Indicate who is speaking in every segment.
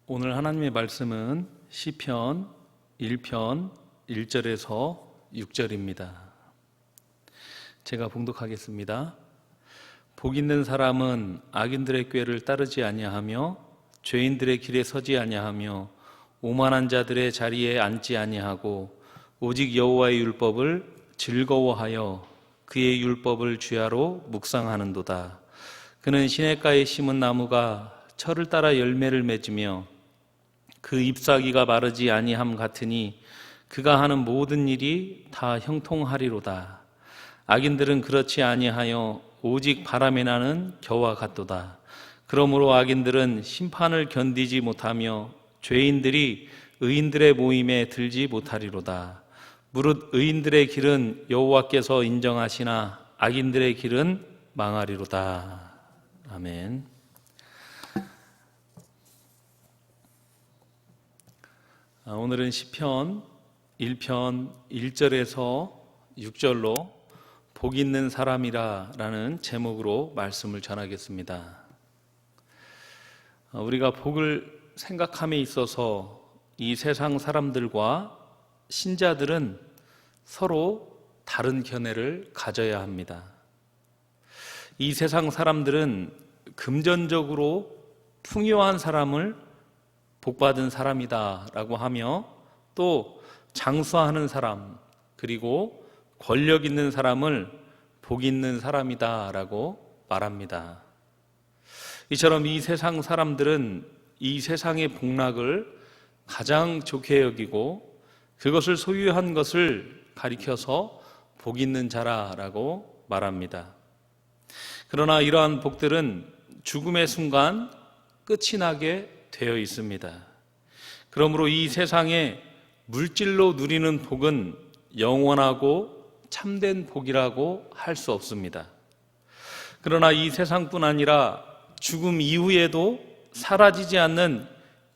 Speaker 1: 오늘 하나님의 말씀은 시편 1편 1절에서 6절입니다. 제가 봉독하겠습니다. 복 있는 사람은 악인들의 꾀를 따르지 아니하며 죄인들의 길에 서지 아니하며 오만한 자들의 자리에 앉지 아니하고 오직 여호와의 율법을 즐거워하여 그의 율법을 주야로 묵상하는도다. 그는 시냇가에 심은 나무가 철을 따라 열매를 맺으며 그 잎사귀가 마르지 아니함 같으니 그가 하는 모든 일이 다 형통하리로다. 악인들은 그렇지 아니하여 오직 바람에 나는 겨와 같도다. 그러므로 악인들은 심판을 견디지 못하며 죄인들이 의인들의 모임에 들지 못하리로다. 무릇 의인들의 길은 여호와께서 인정하시나 악인들의 길은 망하리로다. 아멘. 오늘은 시편 1편 1절에서 6절로 복 있는 사람이라 라는 제목으로 말씀을 전하겠습니다. 우리가 복을 생각함에 있어서 이 세상 사람들과 신자들은 서로 다른 견해를 가져야 합니다. 이 세상 사람들은 금전적으로 풍요한 사람을 복받은 사람이다 라고 하며 또 장수하는 사람 그리고 권력 있는 사람을 복 있는 사람이다 라고 말합니다. 이처럼 이 세상 사람들은 이 세상의 복락을 가장 좋게 여기고 그것을 소유한 것을 가리켜서 복 있는 자라라고 말합니다. 그러나 이러한 복들은 죽음의 순간 끝이 나게 되어 있습니다. 그러므로 이 세상에 물질로 누리는 복은 영원하고 참된 복이라고 할 수 없습니다. 그러나 이 세상뿐 아니라 죽음 이후에도 사라지지 않는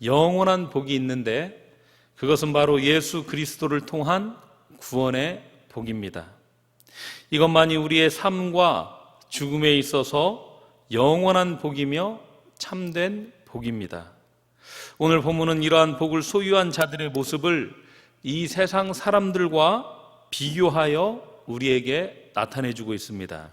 Speaker 1: 영원한 복이 있는데 그것은 바로 예수 그리스도를 통한 구원의 복입니다. 이것만이 우리의 삶과 죽음에 있어서 영원한 복이며 참된 복입니다. 오늘 본문은 이러한 복을 소유한 자들의 모습을 이 세상 사람들과 비교하여 우리에게 나타내주고 있습니다.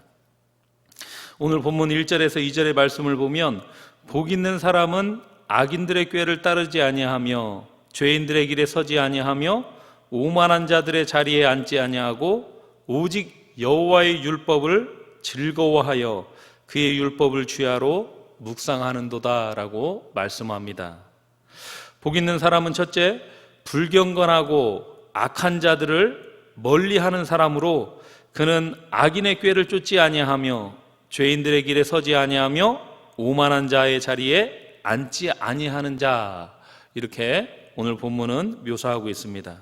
Speaker 1: 오늘 본문 1절에서 2절의 말씀을 보면 복 있는 사람은 악인들의 꾀를 따르지 아니하며 죄인들의 길에 서지 아니하며 오만한 자들의 자리에 앉지 아니하고 오직 여호와의 율법을 즐거워하여 그의 율법을 주야로 묵상하는도다 라고 말씀합니다. 복 있는 사람은 첫째, 불경건하고 악한 자들을 멀리하는 사람으로 그는 악인의 꾀를 쫓지 아니하며 죄인들의 길에 서지 아니하며 오만한 자의 자리에 앉지 아니하는 자, 이렇게 오늘 본문은 묘사하고 있습니다.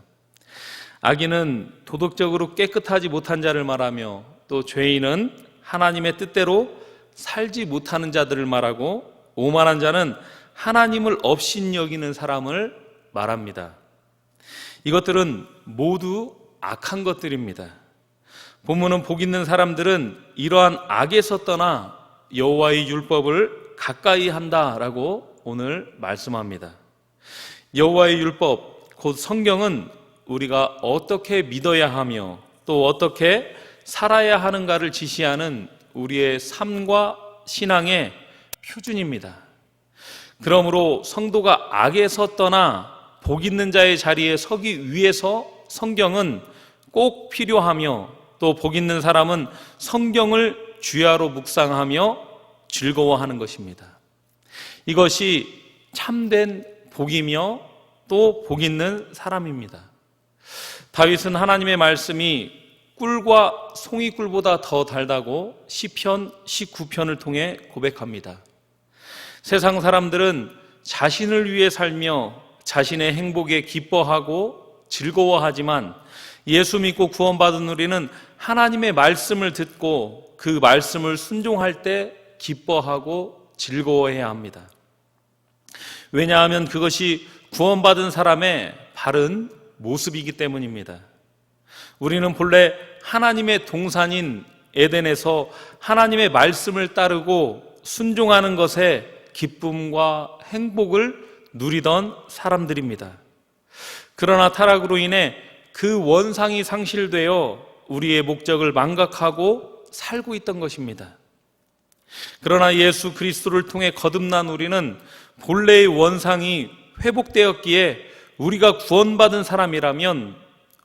Speaker 1: 악인은 도덕적으로 깨끗하지 못한 자를 말하며 또 죄인은 하나님의 뜻대로 살지 못하는 자들을 말하고 오만한 자는 하나님을 업신여기는 사람을 말합니다. 이것들은 모두 악한 것들입니다. 본문은 복 있는 사람들은 이러한 악에서 떠나 여호와의 율법을 가까이 한다라고 오늘 말씀합니다. 여호와의 율법, 곧 성경은 우리가 어떻게 믿어야 하며 또 어떻게 살아야 하는가를 지시하는 우리의 삶과 신앙의 표준입니다. 그러므로 성도가 악에서 떠나 복 있는 자의 자리에 서기 위해서 성경은 꼭 필요하며 또 복 있는 사람은 성경을 주야로 묵상하며 즐거워하는 것입니다. 이것이 참된 복이며 또 복 있는 사람입니다. 다윗은 하나님의 말씀이 꿀과 송이꿀보다 더 달다고 시편 19편을 통해 고백합니다. 세상 사람들은 자신을 위해 살며 자신의 행복에 기뻐하고 즐거워하지만 예수 믿고 구원받은 우리는 하나님의 말씀을 듣고 그 말씀을 순종할 때 기뻐하고 즐거워해야 합니다. 왜냐하면 그것이 구원받은 사람의 바른 모습이기 때문입니다. 우리는 본래 하나님의 동산인 에덴에서 하나님의 말씀을 따르고 순종하는 것에 기쁨과 행복을 누리던 사람들입니다. 그러나 타락으로 인해 그 원상이 상실되어 우리의 목적을 망각하고 살고 있던 것입니다. 그러나 예수 그리스도를 통해 거듭난 우리는 본래의 원상이 회복되었기에 우리가 구원받은 사람이라면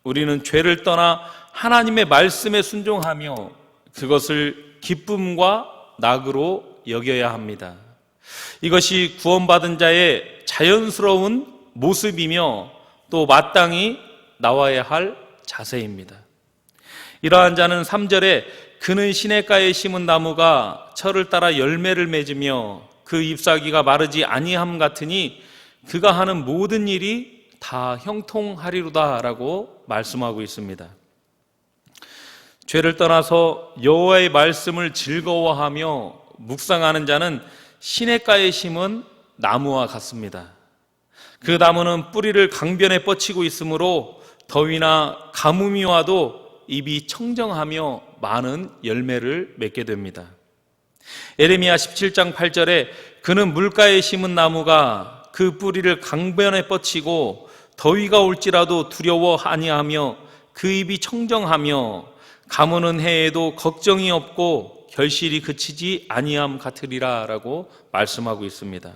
Speaker 1: 우리는 죄를 떠나 하나님의 말씀에 순종하며 그것을 기쁨과 낙으로 여겨야 합니다. 이것이 구원받은 자의 자연스러운 모습이며 또 마땅히 나와야 할 자세입니다. 이러한 자는 3절에 그는 시냇가에 심은 나무가 철을 따라 열매를 맺으며 그 잎사귀가 마르지 아니함 같으니 그가 하는 모든 일이 다 형통하리로다 라고 말씀하고 있습니다. 죄를 떠나서 여호와의 말씀을 즐거워하며 묵상하는 자는 시냇가에 심은 나무와 같습니다. 그 나무는 뿌리를 강변에 뻗치고 있으므로 더위나 가뭄이 와도 잎이 청정하며 많은 열매를 맺게 됩니다. 에레미야 17장 8절에 그는 물가에 심은 나무가 그 뿌리를 강변에 뻗치고 더위가 올지라도 두려워 아니하며 그 잎이 청정하며 가무는 해에도 걱정이 없고 결실이 그치지 아니함 같으리라 라고 말씀하고 있습니다.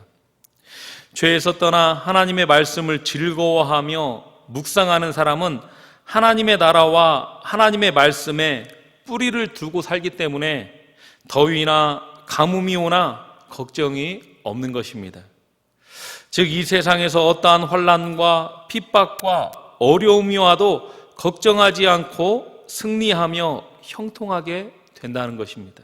Speaker 1: 죄에서 떠나 하나님의 말씀을 즐거워하며 묵상하는 사람은 하나님의 나라와 하나님의 말씀에 뿌리를 두고 살기 때문에 더위나 가뭄이 오나 걱정이 없는 것입니다. 즉 이 세상에서 어떠한 환난과 핍박과 어려움이 와도 걱정하지 않고 승리하며 형통하게 된다는 것입니다.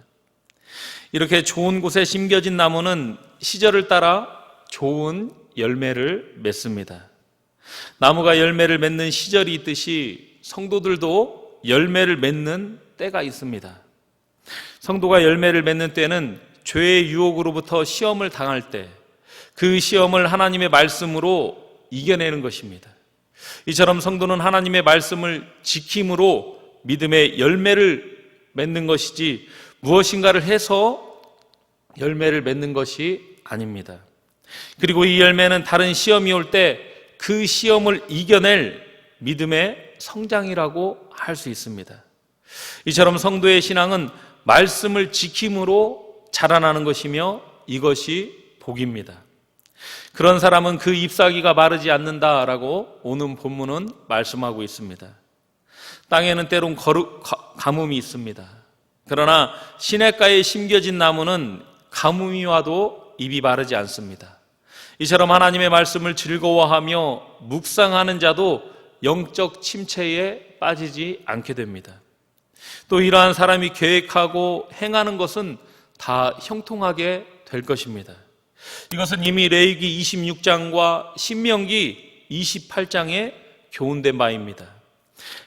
Speaker 1: 이렇게 좋은 곳에 심겨진 나무는 시절을 따라 좋은 열매를 맺습니다. 나무가 열매를 맺는 시절이 있듯이 성도들도 열매를 맺는 때가 있습니다. 성도가 열매를 맺는 때는 죄의 유혹으로부터 시험을 당할 때 그 시험을 하나님의 말씀으로 이겨내는 것입니다. 이처럼 성도는 하나님의 말씀을 지킴으로 믿음의 열매를 맺는 것이지 무엇인가를 해서 열매를 맺는 것이 아닙니다. 그리고 이 열매는 다른 시험이 올 때 그 시험을 이겨낼 믿음의 성장이라고 할 수 있습니다. 이처럼 성도의 신앙은 말씀을 지킴으로 자라나는 것이며 이것이 복입니다. 그런 사람은 그 잎사귀가 마르지 않는다라고 오늘 본문은 말씀하고 있습니다. 땅에는 때론 가뭄이 있습니다. 그러나 시냇가에 심겨진 나무는 가뭄이 와도 잎이 마르지 않습니다. 이처럼 하나님의 말씀을 즐거워하며 묵상하는 자도 영적 침체에 빠지지 않게 됩니다. 또 이러한 사람이 계획하고 행하는 것은 다 형통하게 될 것입니다. 이것은 이미 레위기 26장과 신명기 28장에 교훈된 바입니다.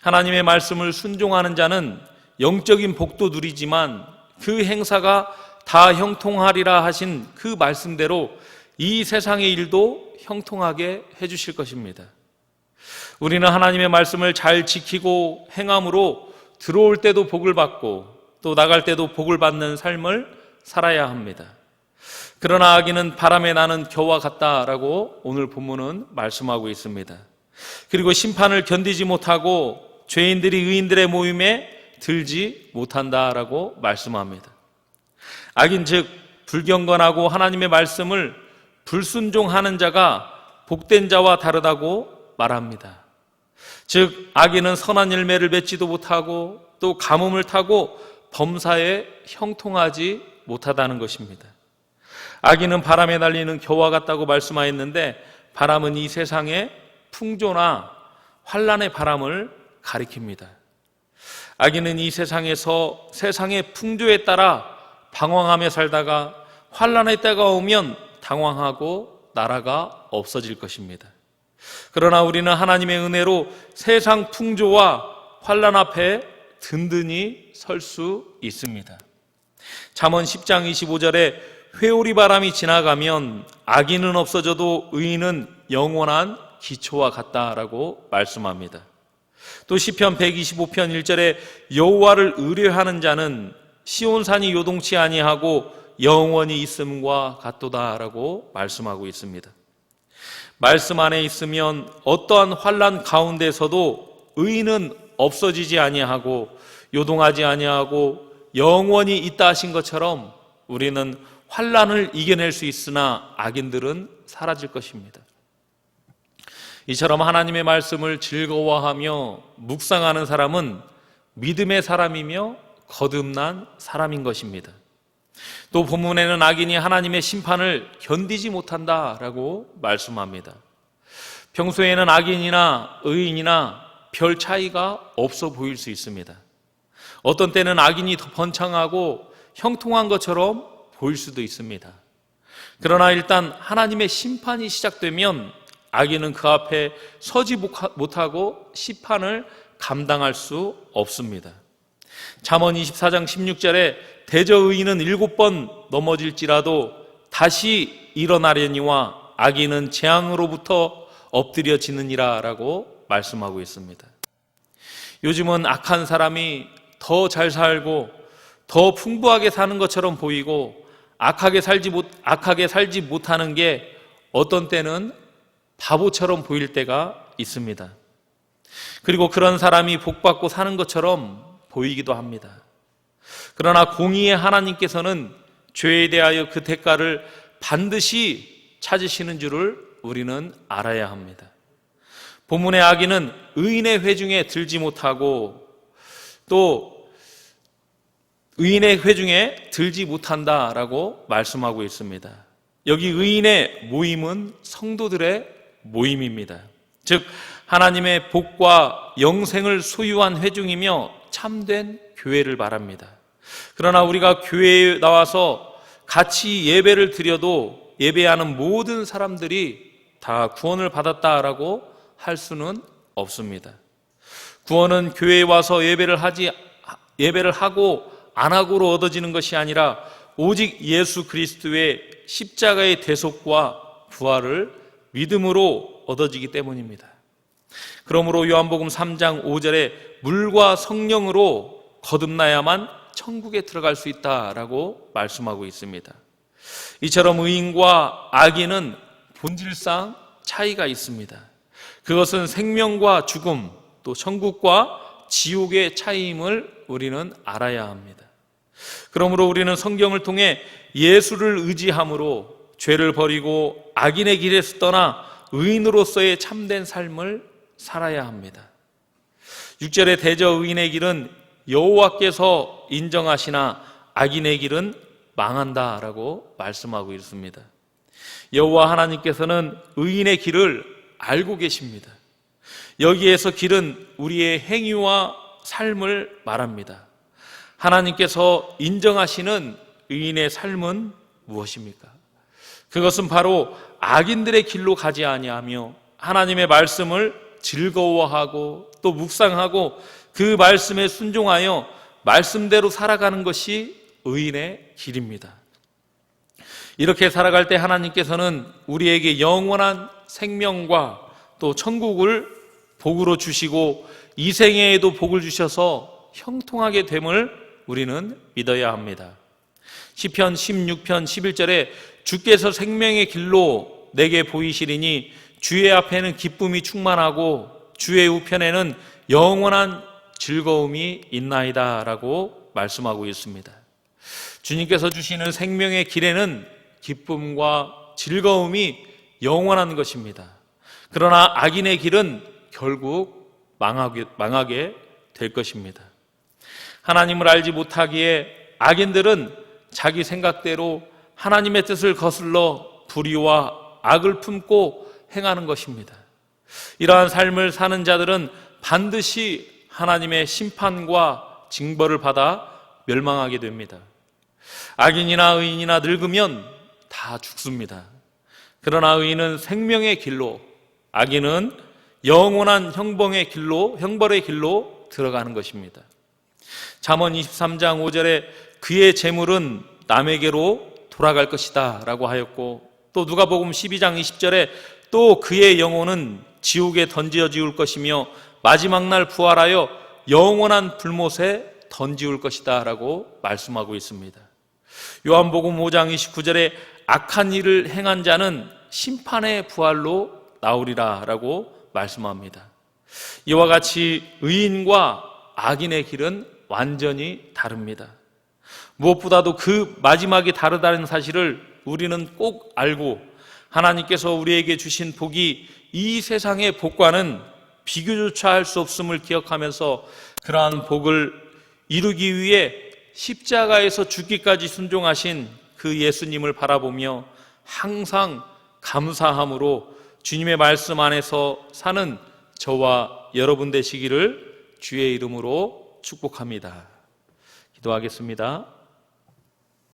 Speaker 1: 하나님의 말씀을 순종하는 자는 영적인 복도 누리지만 그 행사가 다 형통하리라 하신 그 말씀대로 이 세상의 일도 형통하게 해주실 것입니다. 우리는 하나님의 말씀을 잘 지키고 행함으로 들어올 때도 복을 받고 또 나갈 때도 복을 받는 삶을 살아야 합니다. 그러나 악인은 바람에 나는 겨와 같다라고 오늘 본문은 말씀하고 있습니다. 그리고 심판을 견디지 못하고 죄인들이 의인들의 모임에 들지 못한다라고 말씀합니다. 악인 즉 불경건하고 하나님의 말씀을 불순종하는 자가 복된 자와 다르다고 말합니다. 즉 악인은 선한 열매를 맺지도 못하고 또 가뭄을 타고 범사에 형통하지 못하다는 것입니다. 악인은 바람에 날리는 겨와 같다고 말씀하였는데 바람은 이 세상의 풍조나 환난의 바람을 가리킵니다. 악인은 이 세상에서 세상의 풍조에 따라 방황하며 살다가 환난의 때가 오면 당황하고 나라가 없어질 것입니다. 그러나 우리는 하나님의 은혜로 세상 풍조와 환난 앞에 든든히 설 수 있습니다. 잠언 10장 25절에 회오리 바람이 지나가면 악인은 없어져도 의인은 영원한 기초와 같다라고 말씀합니다. 또 시편 125편 1절에 여호와를 의뢰하는 자는 시온산이 요동치 아니하고 영원히 있음과 같도다라고 말씀하고 있습니다. 말씀 안에 있으면 어떠한 환난 가운데서도 의인은 없어지지 아니하고 요동하지 아니하고 영원히 있다 하신 것처럼 우리는 환난을 이겨낼 수 있으나 악인들은 사라질 것입니다. 이처럼 하나님의 말씀을 즐거워하며 묵상하는 사람은 믿음의 사람이며 거듭난 사람인 것입니다. 또 본문에는 악인이 하나님의 심판을 견디지 못한다라고 말씀합니다. 평소에는 악인이나 의인이나 별 차이가 없어 보일 수 있습니다. 어떤 때는 악인이 더 번창하고 형통한 것처럼 보일 수도 있습니다. 그러나 일단 하나님의 심판이 시작되면 악인은 그 앞에 서지 못하고 심판을 감당할 수 없습니다. 잠언 24장 16절에 대저 의인은 7번 넘어질지라도 다시 일어나려니와 악인은 재앙으로부터 엎드려지느니라 라고 말씀하고 있습니다. 요즘은 악한 사람이 더 잘 살고 더 풍부하게 사는 것처럼 보이고 악하게 살지 못하는 게 어떤 때는 바보처럼 보일 때가 있습니다. 그리고 그런 사람이 복받고 사는 것처럼 보이기도 합니다. 그러나 공의의 하나님께서는 죄에 대하여 그 대가를 반드시 찾으시는 줄을 우리는 알아야 합니다. 본문의 악인은 의인의 회중에 들지 못하고 또 의인의 회중에 들지 못한다라고 말씀하고 있습니다. 여기 의인의 모임은 성도들의 모임입니다. 즉 하나님의 복과 영생을 소유한 회중이며 참된 교회를 말합니다. 그러나 우리가 교회에 나와서 같이 예배를 드려도 예배하는 모든 사람들이 다 구원을 받았다라고 할 수는 없습니다. 구원은 교회에 와서 예배를 하고 안 하고로 얻어지는 것이 아니라 오직 예수 그리스도의 십자가의 대속과 부활을 믿음으로 얻어지기 때문입니다. 그러므로 요한복음 3장 5절에 물과 성령으로 거듭나야만 천국에 들어갈 수 있다라고 말씀하고 있습니다. 이처럼 의인과 악인은 본질상 차이가 있습니다. 그것은 생명과 죽음, 또 천국과 지옥의 차이임을 우리는 알아야 합니다. 그러므로 우리는 성경을 통해 예수를 의지함으로 죄를 버리고 악인의 길에서 떠나 의인으로서의 참된 삶을 살아야 합니다. 6절의 대저 의인의 길은 여호와께서 인정하시나 악인의 길은 망한다라고 말씀하고 있습니다. 여호와 하나님께서는 의인의 길을 알고 계십니다. 여기에서 길은 우리의 행위와 삶을 말합니다. 하나님께서 인정하시는 의인의 삶은 무엇입니까? 그것은 바로 악인들의 길로 가지 아니하며 하나님의 말씀을 즐거워하고 또 묵상하고 그 말씀에 순종하여 말씀대로 살아가는 것이 의인의 길입니다. 이렇게 살아갈 때 하나님께서는 우리에게 영원한 생명과 또 천국을 복으로 주시고 이 생애에도 복을 주셔서 형통하게 됨을 우리는 믿어야 합니다. 시편 16편 11절에 주께서 생명의 길로 내게 보이시리니 주의 앞에는 기쁨이 충만하고 주의 우편에는 영원한 즐거움이 있나이다 라고 말씀하고 있습니다. 주님께서 주시는 생명의 길에는 기쁨과 즐거움이 영원한 것입니다. 그러나 악인의 길은 결국 망하게 될 것입니다. 하나님을 알지 못하기에 악인들은 자기 생각대로 하나님의 뜻을 거슬러 불의와 악을 품고 행하는 것입니다. 이러한 삶을 사는 자들은 반드시 하나님의 심판과 징벌을 받아 멸망하게 됩니다. 악인이나 의인이나 늙으면 다 죽습니다. 그러나 의인은 생명의 길로, 악인은 영원한 형벌의 길로 들어가는 것입니다. 잠언 23장 5절에 그의 재물은 남에게로 돌아갈 것이다 라고 하였고, 또 누가복음 12장 20절에 또 그의 영혼은 지옥에 던져지울 것이며 마지막 날 부활하여 영원한 불못에 던지울 것이다 라고 말씀하고 있습니다. 요한복음 5장 29절에 악한 일을 행한 자는 심판의 부활로 나오리라라고 말씀합니다. 이와 같이 의인과 악인의 길은 완전히 다릅니다. 무엇보다도 그 마지막이 다르다는 사실을 우리는 꼭 알고 하나님께서 우리에게 주신 복이 이 세상의 복과는 비교조차 할 수 없음을 기억하면서 그러한 복을 이루기 위해 십자가에서 죽기까지 순종하신 그 예수님을 바라보며 항상 감사함으로 주님의 말씀 안에서 사는 저와 여러분 되시기를 주의 이름으로 축복합니다. 기도하겠습니다.